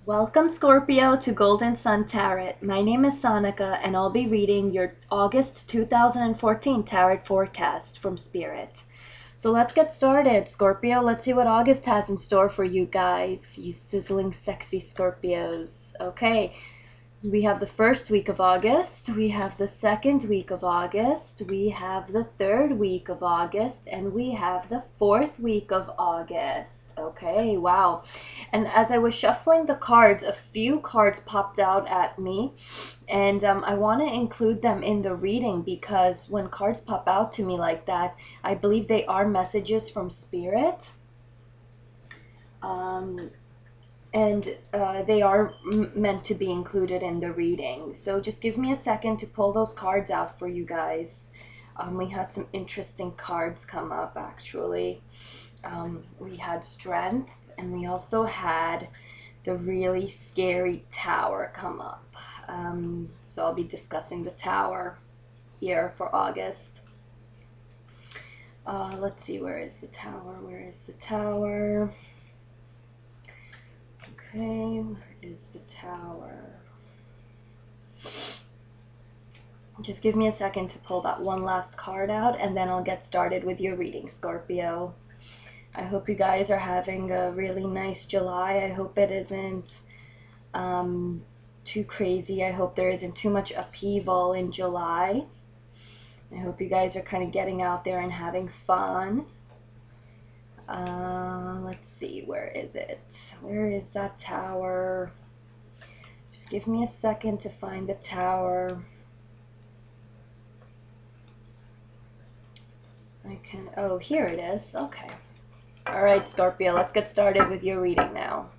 Welcome, Scorpio, to Golden Sun Tarot. My name is Sanika, and I'll be reading your August 2014 Tarot forecast from Spirit. So let's get started, Scorpio. Let's see what August has in store for you guys, you sizzling, sexy Scorpios. Okay, we have the first week of August, we have the second week of August, we have the third week of August, and we have the fourth week of August. Okay, wow. And as I was shuffling the cards, a few cards popped out at me, and I want to include them in the reading because when cards pop out to me like that, I believe they are messages from Spirit. Um, and they are meant to be included in the reading. So just give me a second to pull those cards out for you guys. We had some interesting cards come up actually. We had Strength, and we also had the really scary Tower come up. So I'll be discussing the Tower here for August. Let's see, where is the Tower? Where is the Tower? Okay, where is the Tower? Just give me a second to pull that one last card out, and then I'll get started with your reading, Scorpio. I hope you guys are having a really nice July. I hope it isn't too crazy. I hope there isn't too much upheaval in July. I hope you guys are kind of getting out there and having fun. Let's see, where is it? Where is that Tower? Just give me a second to find the Tower. Oh, here it is. Okay. All right, Scorpio, let's get started with your reading now.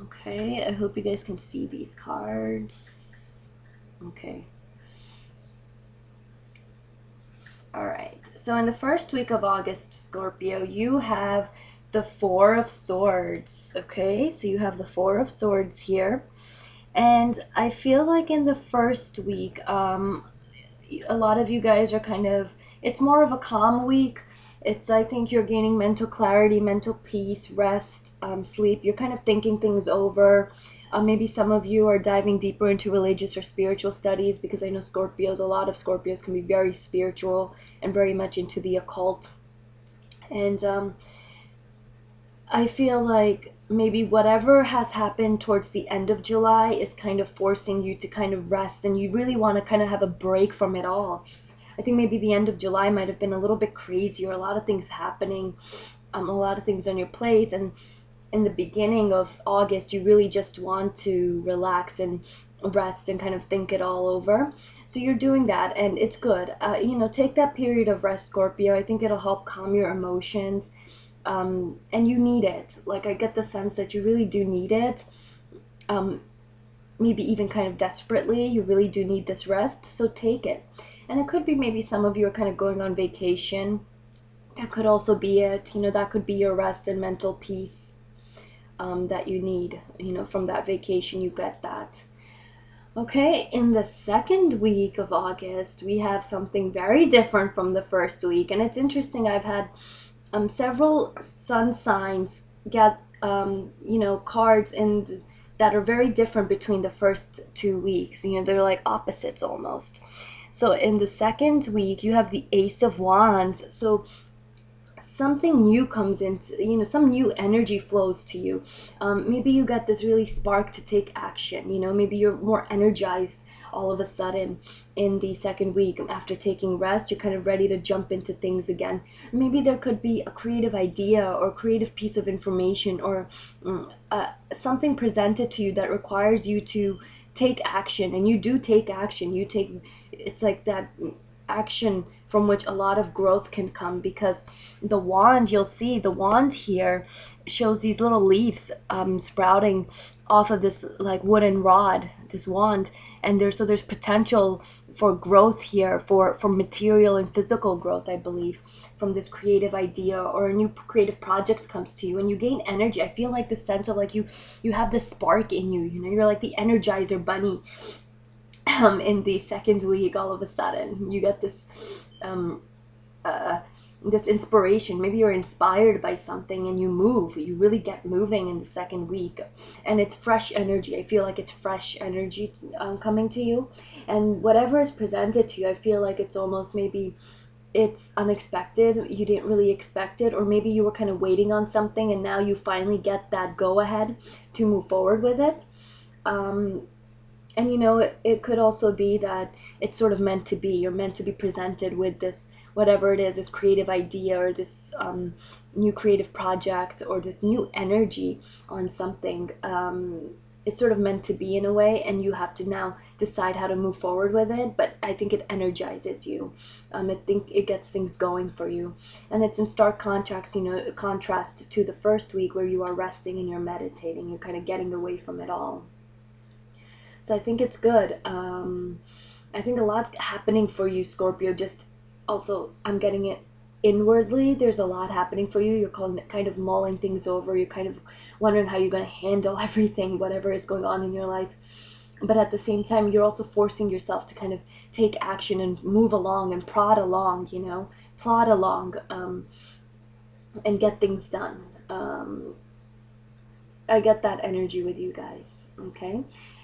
Okay, I hope you guys can see these cards. Okay. All right. So in the first week of August, Scorpio, you have the Four of Swords. Okay, so you have the Four of Swords here. And I feel like in the first week, a lot of you guys are kind of, it's more of a calm week. I think you're gaining mental clarity, mental peace, rest, sleep. You're kind of thinking things over. Maybe some of you are diving deeper into religious or spiritual studies, because I know Scorpios, a lot of Scorpios can be very spiritual and very much into the occult. And I feel like maybe whatever has happened towards the end of July is kind of forcing you to kind of rest, and you really want to kind of have a break from it all. I think maybe the end of July might have been a little bit crazier, a lot of things happening, a lot of things on your plate, and in the beginning of August, you really just want to relax and rest and kind of think it all over. So you're doing that, and it's good. Take that period of rest, Scorpio. I think it'll help calm your emotions, and you need it. Like, I get the sense that you really do need it. Um, Maybe even kind of desperately, you really do need this rest, so take it. And it could be maybe some of you are kind of going on vacation. That could also be it. That could be your rest and mental peace that you need. From that vacation, you get that. Okay, in the second week of August, we have something very different from the first week. And it's interesting, I've had several sun signs get cards that are very different between the first 2 weeks. They're like opposites almost. So in the second week, you have the Ace of Wands. So something new comes into, some new energy flows to you. Maybe you get this really spark to take action. Maybe you're more energized all of a sudden in the second week. After taking rest, you're kind of ready to jump into things again. Maybe there could be a creative idea or creative piece of information, or something presented to you that requires you to take action, and you do take action. It's like that action from which a lot of growth can come, because the wand, you'll see the wand here shows these little leaves sprouting off of this like wooden rod, this wand. And there's potential for growth here, for material and physical growth, I believe, from this creative idea, or a new creative project comes to you and you gain energy. I feel like the sense of like you have this spark in you. You're like the Energizer Bunny. In the second week, all of a sudden you get this um, uh, this inspiration. Maybe you're inspired by something and you move. You really get moving in the second week, and it's fresh energy. I feel like it's fresh energy coming to you, and whatever is presented to you, I feel like it's almost maybe it's unexpected. You didn't really expect it, or maybe you were kind of waiting on something, and now you finally get that go ahead to move forward with it. Um, and it could also be that it's sort of meant to be. You're meant to be presented with this, whatever it is, this creative idea, or this new creative project, or this new energy on something. It's sort of meant to be in a way, and you have to now decide how to move forward with it. But I think it energizes you. I think it gets things going for you, and it's in stark contrast to the first week where you are resting and you're meditating. You're kind of getting away from it all. So I think it's good. I think a lot happening for you, Scorpio. Just also, I'm getting it inwardly. There's a lot happening for you. You're kind of mulling things over. You're kind of wondering how you're going to handle everything, whatever is going on in your life. But at the same time, you're also forcing yourself to kind of take action and move along and prod along, plod along, and get things done. I get that energy with you guys. Okay.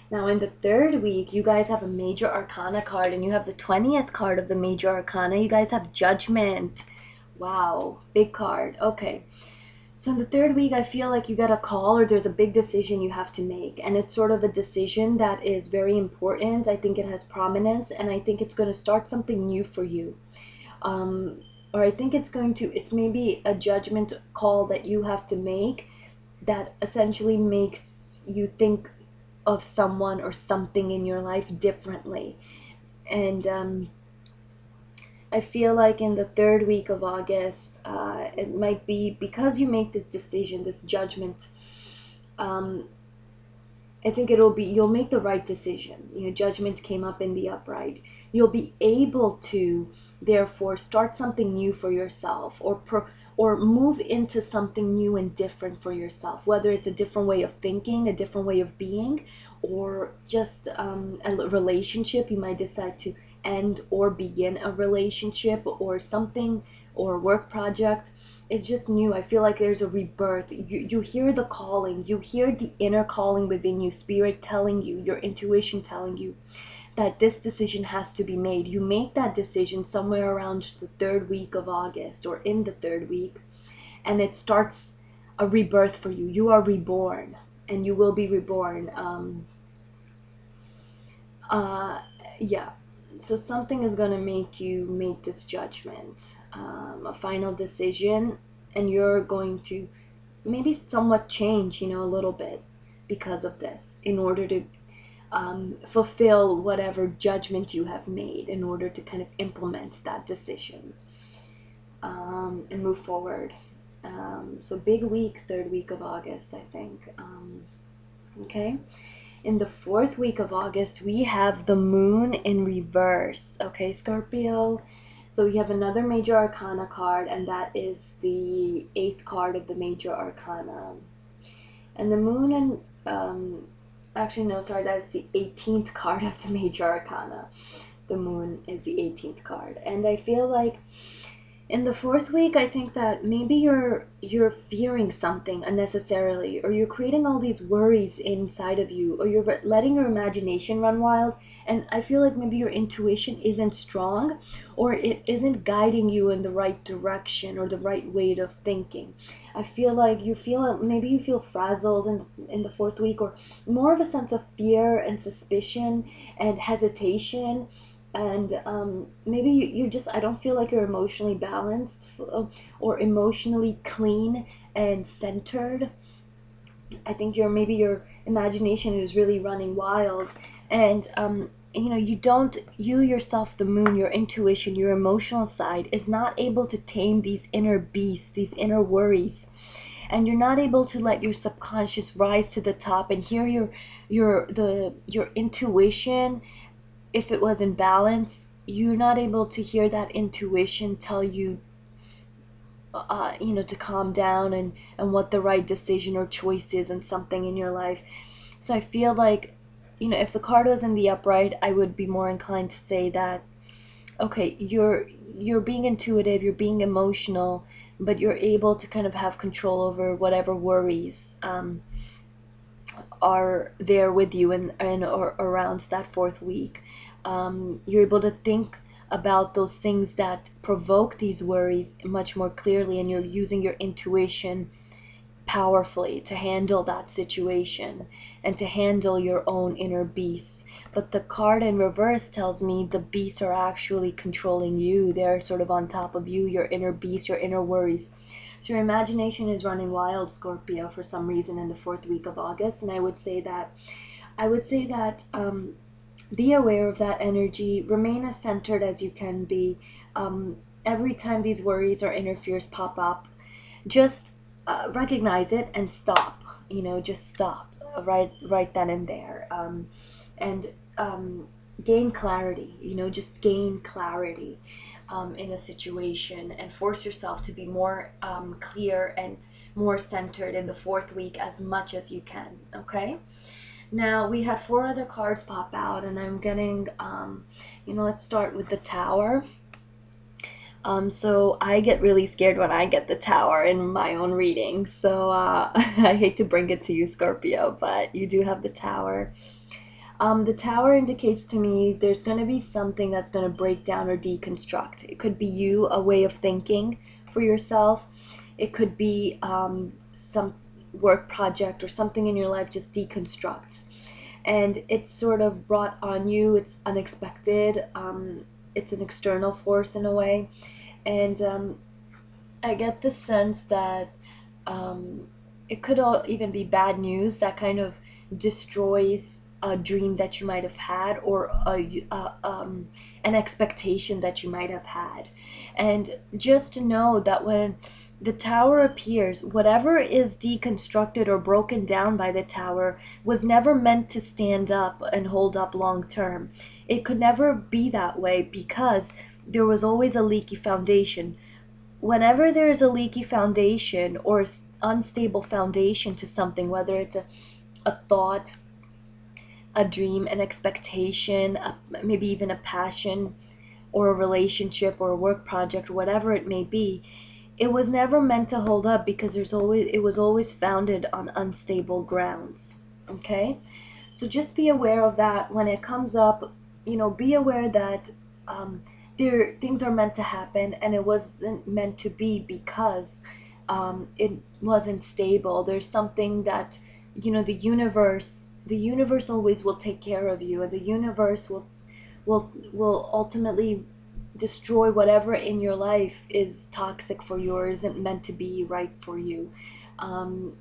Now, in the third week, you guys have a major arcana card, and you have the 20th card of the major arcana. You guys have judgment. Wow. Big card. Okay. So, in the third week, I feel like you get a call, or there's a big decision you have to make. And it's sort of a decision that is very important. I think it has prominence, and I think it's going to start something new for you. Um, or I think it's maybe a judgment call that you have to make that essentially makes you think of someone or something in your life differently. And I feel like in the third week of August, it might be because you make this decision, this judgment. Um, I think you'll make the right decision. Judgment came up in the upright. You'll be able to, therefore, start something new for yourself, or move into something new and different for yourself, whether it's a different way of thinking, a different way of being, or just a relationship. You might decide to end or begin a relationship or something, or a work project. It's just new. I feel like there's a rebirth. You hear the calling, you hear the inner calling within you, spirit telling you, your intuition telling you that this decision has to be made. You make that decision somewhere around the third week of August, or in the third week, and it starts a rebirth for you. You are reborn, and you will be reborn. Uh, yeah. So something is going to make you make this judgment, a final decision, and you're going to maybe somewhat change, a little bit because of this, in order to fulfill whatever judgment you have made, in order to kind of implement that decision, and move forward. So big week, third week of August, I think. Okay. In the fourth week of August, we have the moon in reverse. Okay, Scorpio. So we have another major arcana card, and that is the eighth card of the major arcana. And the moon and actually no, sorry, that is the 18th card of the major arcana. The moon is the 18th card, and I feel like in the fourth week, I think that maybe you're fearing something unnecessarily, or you're creating all these worries inside of you, or you're letting your imagination run wild. And I feel like maybe your intuition isn't strong, or it isn't guiding you in the right direction or the right way of thinking. I feel like maybe you feel frazzled in the fourth week, or more of a sense of fear and suspicion and hesitation, and maybe you just, I don't feel like you're emotionally balanced, or emotionally clean and centered. I think maybe your imagination is really running wild, and you yourself, the moon, your intuition, your emotional side is not able to tame these inner beasts, these inner worries, and you're not able to let your subconscious rise to the top and hear your intuition. If it was in balance, you're not able to hear that intuition tell you, to calm down, and what the right decision or choice is and something in your life. So I feel like, if the card was in the upright, I would be more inclined to say that okay, you're being intuitive, you're being emotional, but you're able to kind of have control over whatever worries are there with you and or around that fourth week. You're able to think about those things that provoke these worries much more clearly, and you're using your intuition powerfully to handle that situation and to handle your own inner beasts. But the card in reverse tells me the beasts are actually controlling you. They're sort of on top of you, your inner beasts, your inner worries. So your imagination is running wild, Scorpio, for some reason in the fourth week of August. And I would say that be aware of that energy. Remain as centered as you can be. Um, every time these worries or inner fears pop up, just recognize it and stop. Just stop right then and there, and gain clarity. Just gain clarity in a situation, and force yourself to be more clear and more centered in the fourth week as much as you can. Okay. Now we had four other cards pop out, and I'm getting, let's start with the Tower. So I get really scared when I get the Tower in my own reading. So I hate to bring it to you, Scorpio, but you do have the Tower. The Tower indicates to me there's going to be something that's going to break down or deconstruct. It could be you, a way of thinking for yourself. It could be some work project or something in your life just deconstructs. And it's sort of brought on you. It's unexpected. It's an external force in a way. And I get the sense that um, it could all even be bad news that kind of destroys a dream that you might have had, or an expectation that you might have had. And just to know that when the Tower appears, whatever is deconstructed or broken down by the Tower was never meant to stand up and hold up long term. It could never be that way because there was always a leaky foundation. Whenever there is a leaky foundation or unstable foundation to something, whether it's a thought, a dream, an expectation, maybe even a passion, or a relationship, or a work project, whatever it may be, it was never meant to hold up because it was always founded on unstable grounds. Okay? So just be aware of that when it comes up. Be aware that um, things are meant to happen, and it wasn't meant to be because it wasn't stable. There's something that the universe always will take care of you, and the universe will ultimately destroy whatever in your life is toxic for you or isn't meant to be right for you. Um,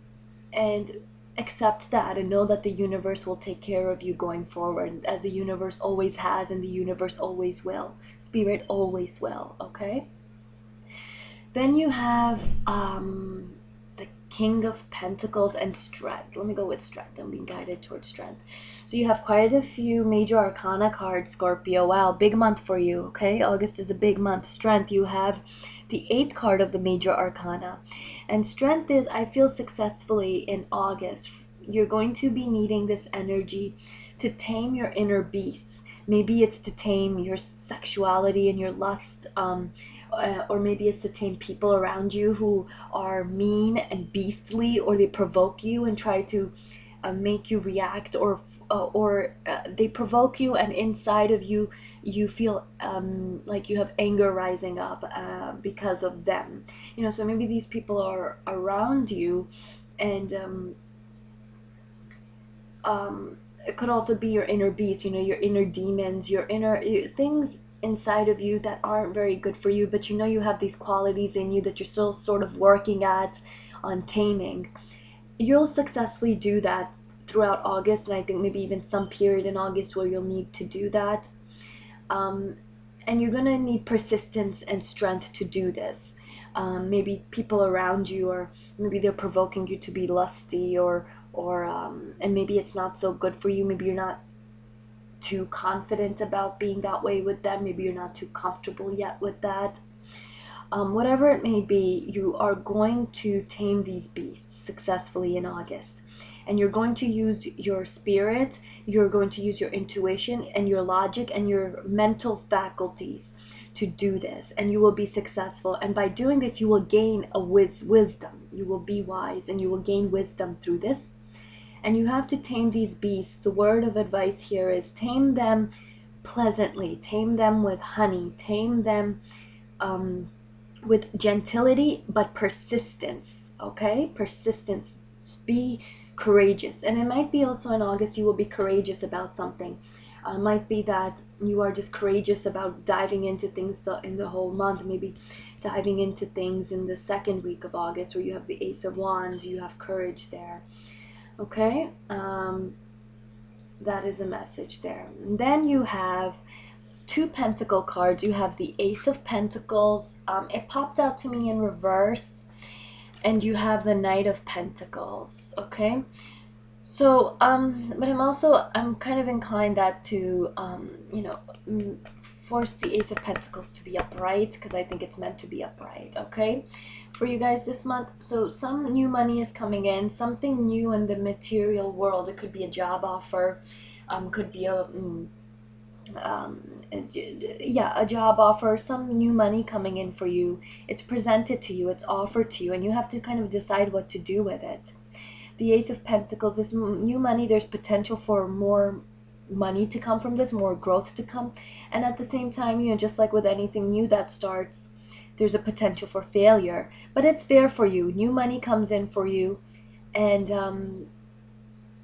and accept that and know that the universe will take care of you going forward, as the universe always has and the universe always will. Spirit always will, okay? Then you have the King of Pentacles and Strength. Let me go with Strength. I'm being guided towards Strength. So you have quite a few major arcana cards, Scorpio. Wow, big month for you, okay? August is a big month. Strength, you have the eighth card of the major arcana. And Strength is, I feel successfully in August, you're going to be needing this energy to tame your inner beasts. Maybe it's to tame your sexuality and your lust, or maybe it's to tame people around you who are mean and beastly, or they provoke you and try to make you react, or they provoke you, and inside of you you feel like you have anger rising up because of them. So maybe these people are around you, and it could also be your inner beast, your inner demons, your inner things inside of you that aren't very good for you, but you have these qualities in you that you're still sort of working at on taming. You'll successfully do that throughout August, and I think maybe even some period in August where you'll need to do that. Um, and you're gonna need persistence and strength to do this. Maybe people around you, or maybe they're provoking you to be lusty, or and maybe it's not so good for you. Maybe you're not too confident about being that way with them. Maybe you're not too comfortable yet with that. Whatever it may be, you are going to tame these beasts successfully in August. And you're going to use your spirit, you're going to use your intuition and your logic and your mental faculties to do this, and you will be successful. And by doing this, you will gain a wisdom. You will be wise, and you will gain wisdom through this. And you have to tame these beasts. The word of advice here is tame them pleasantly, tame them with honey, tame them um, with gentility but persistence. Okay, persistence. Be courageous. And it might be also in August you will be courageous about something. Might be that you are just courageous about diving into things in the whole month, maybe diving into things in the second week of August, where you have the Ace of Wands, you have courage there. Okay, that is a message there. And then you have two pentacle cards. You have the Ace of Pentacles. It popped out to me in reverse, and you have the Knight of Pentacles. Okay, so but I'm kind of inclined that to force the Ace of Pentacles to be upright, because I think it's meant to be upright. Okay, for you guys this month. So some new money is coming in, something new in the material world. It could be a job offer, could be um, a job offer, some new money coming in for you. It's presented to you, it's offered to you, and you have to kind of decide what to do with it. The Ace of Pentacles is new money. There's potential for more money to come from this, more growth to come. And at the same time, just like with anything new that starts, there's a potential for failure. But it's there for you. New money comes in for you. And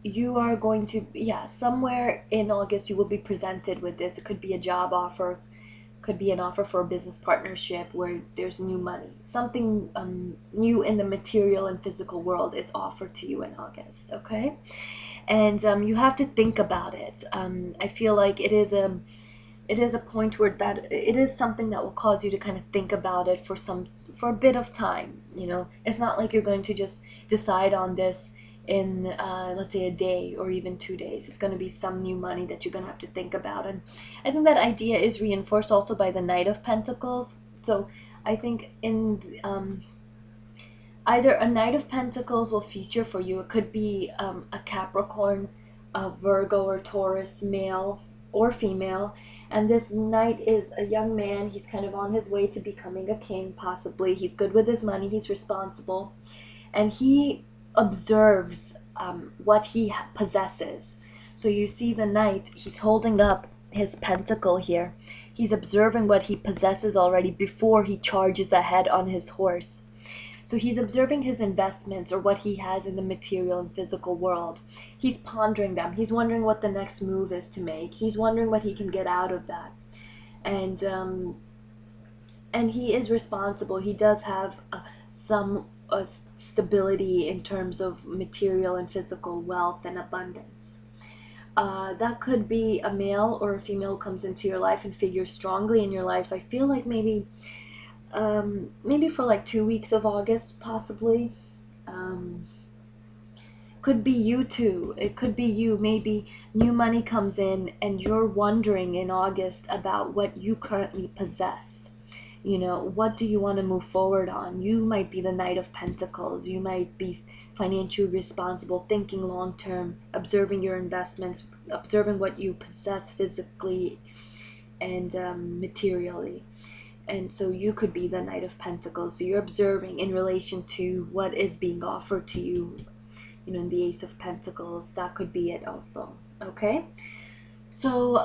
you are going to, yeah, somewhere in August, you will be presented with this. It could be a job offer, could be an offer for a business partnership where there's new money. Something new in the material and physical world is offered to you in August, okay? And you have to think about it. I feel like it is a point where that it is something that will cause you to kind of think about it for a bit of time. It's not like you're going to just decide on this in let's say a day or even 2 days. It's going to be some new money that you're going to have to think about. And I think that idea is reinforced also by the Knight of Pentacles. So I think in either a Knight of Pentacles will feature for you. It could be a Capricorn, a Virgo or Taurus, male or female. And this knight is a young man. He's kind of on his way to becoming a king, possibly. He's good with his money. He's responsible. And he observes what he possesses. So you see the knight, he's holding up his pentacle here. He's observing what he possesses already before he charges ahead on his horse. So he's observing his investments, or what he has in the material and physical world. He's pondering them. He's wondering what the next move is to make. He's wondering what he can get out of that. And he is responsible. He does have some stability in terms of material and physical wealth and abundance. That could be a male or a female who comes into your life and figures strongly in your life. I feel like maybe for like 2 weeks of August, possibly. Um, could be you too. It could be you. Maybe new money comes in and you're wondering in August about what you currently possess. What do you want to move forward on? You might be the Knight of Pentacles. You might be financially responsible, thinking long term, observing your investments, observing what you possess physically and materially. And so you could be the Knight of Pentacles. So you're observing in relation to what is being offered to you, in the Ace of Pentacles. That could be it also. Okay? So,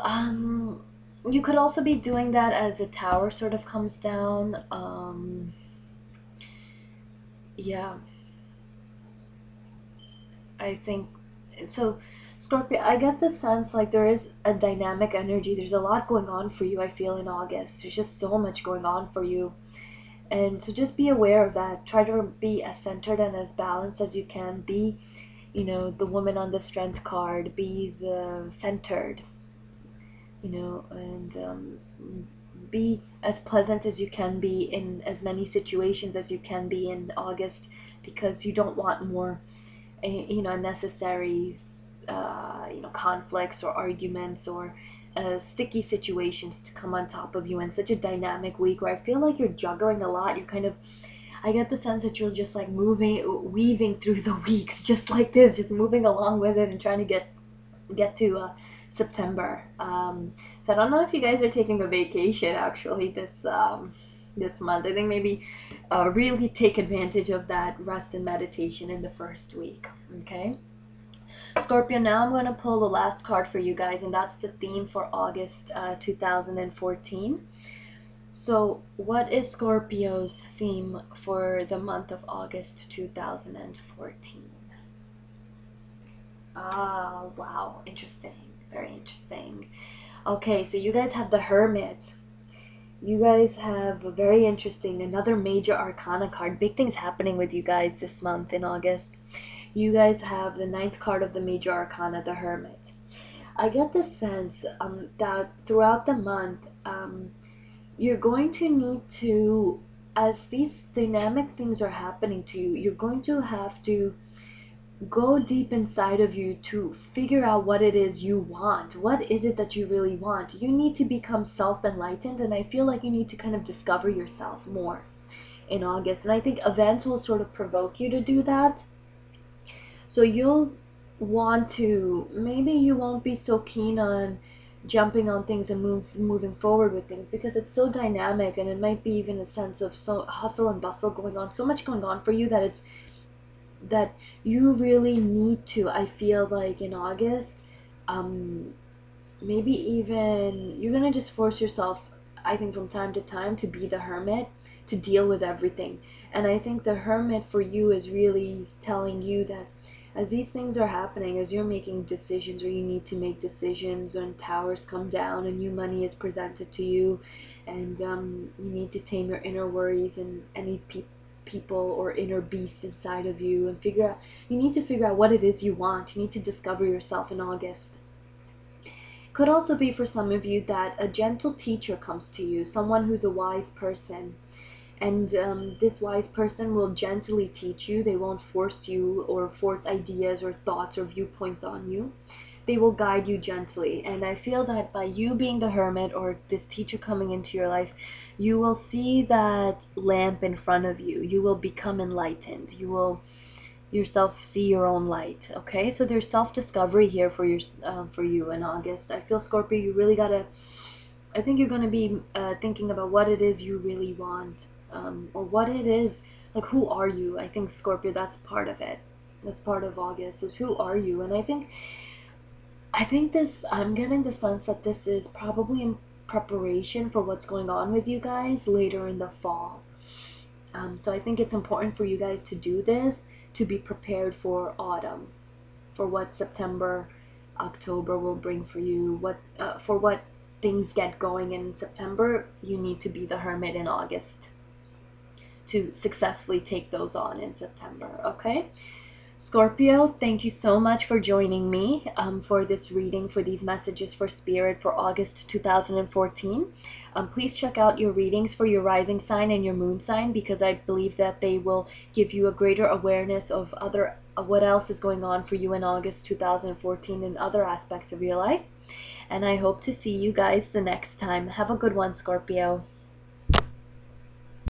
you could also be doing that as a tower sort of comes down. Yeah, I think so. Scorpio, I get the sense like there is a dynamic energy. There's a lot going on for you, I feel, in August. There's just so much going on for you. And so just be aware of that. Try to be as centered and as balanced as you can. Be, the woman on the strength card. Be the centered, and be as pleasant as you can be in as many situations as you can be in August, because you don't want more, unnecessary, conflicts or arguments or sticky situations to come on top of you in such a dynamic week where I feel like you're juggling a lot. You kind of, I get the sense that you're just like weaving through the weeks, just like this, just moving along with it and trying to get to September. So I don't know if you guys are taking a vacation actually this month. I think maybe really take advantage of that rest and meditation in the first week. Okay. Scorpio, now I'm going to pull the last card for you guys, and that's the theme for August 2014. So, what is Scorpio's theme for the month of August 2014? Ah, wow, interesting. Very interesting. Okay, so you guys have the Hermit. You guys have a very interesting, another major arcana card. Big things happening with you guys this month in August. You guys have the ninth card of the major arcana, the Hermit. I get the sense that throughout the month, you're going to need to, as these dynamic things are happening to you, you're going to have to go deep inside of you to figure out what it is you want. What is it that you really want? You need to become self enlightened, and I feel like you need to kind of discover yourself more in August. And I think events will sort of provoke you to do that. So you'll want to, maybe you won't be so keen on jumping on things and moving forward with things because it's so dynamic, and it might be even a sense of so hustle and bustle going on, so much going on for you that it's that you really need to, I feel like in August, um maybe even you're gonna just force yourself, I think, from time to time to be the hermit, to deal with everything. And I think the hermit for you is really telling you that as these things are happening, as you're making decisions, or you need to make decisions, when towers come down and new money is presented to you, and you need to tame your inner worries and any people or inner beasts inside of you, and figure out, you need to figure out what it is you want. You need to discover yourself in August. Could also be for some of you that a gentle teacher comes to you, someone who's a wise person. And this wise person will gently teach you. They won't force you or force ideas or thoughts or viewpoints on you. They will guide you gently. And I feel that by you being the hermit or this teacher coming into your life, you will see that lamp in front of you. You will become enlightened. You will yourself see your own light. Okay, so there's self-discovery here for you in August. I feel, Scorpio, you really gotta, I think you're gonna be thinking about what it is you really want, or what it is, like, who are you? I think, Scorpio, that's part of it. That's part of August, is who are you? And I think this, I'm getting the sense that this is probably in preparation for what's going on with you guys later in the fall. So I think it's important for you guys to do this, to be prepared for autumn, for what September, October will bring for you. What for what things get going in September, you need to be the hermit in August to successfully take those on in September. Okay. Scorpio, thank you so much for joining me for this reading, for these messages for Spirit for August 2014. Please check out your readings for your rising sign and your moon sign, because I believe that they will give you a greater awareness of other what else is going on for you in August 2014 in other aspects of your life. And I hope to see you guys the next time. Have a good one, Scorpio.